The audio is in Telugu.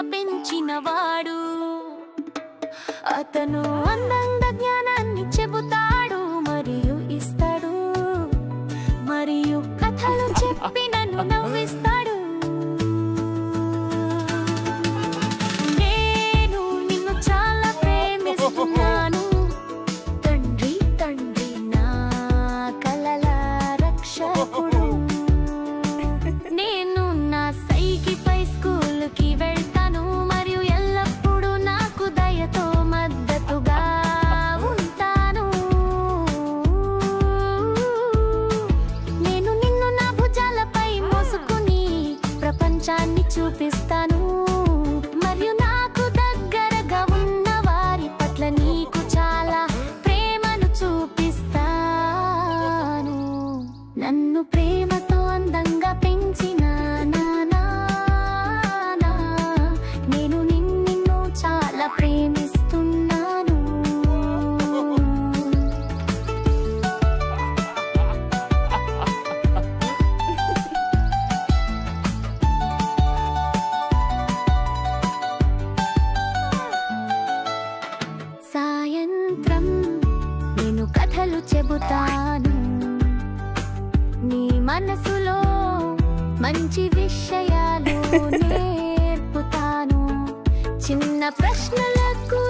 పెంచినవాడు. అతను అందంగా జ్ఞానాన్ని చెబుతాడు మరియు ఇస్తాడు, మరియు కథలు చెప్పి నన్ను నవ్విస్తాడు. నేను నిన్ను చాలా ప్రేమిస్తున్నాను తండ్రి, తండ్రి నా కలల రక్షకుడు. నేను నా సైకిపై స్కూలుకి వెళ్తాను మరియు ఎల్లప్పుడూ నాకు దయతో మద్దతుగా ఉంటాను. నేను నిన్ను నా భుజాలపై మోసుకుని ప్రపంచాన్ని చూపిస్తాను మరియు నాకు దగ్గరగా ఉన్న వారి పట్ల నీకు చాలా ప్రేమను చూపిస్తాను. నన్ను ప్రేమతో అందంగా పెంచిన నాన్న, నేను నిన్ను చాలా ప్రేమిస్తున్నాను. సాయంత్రం నేను కథలు చెబుతాను, నీ మనసులో మంచి విషయాలు నేర్పుతాను. చిన్న ప్రశ్నలకు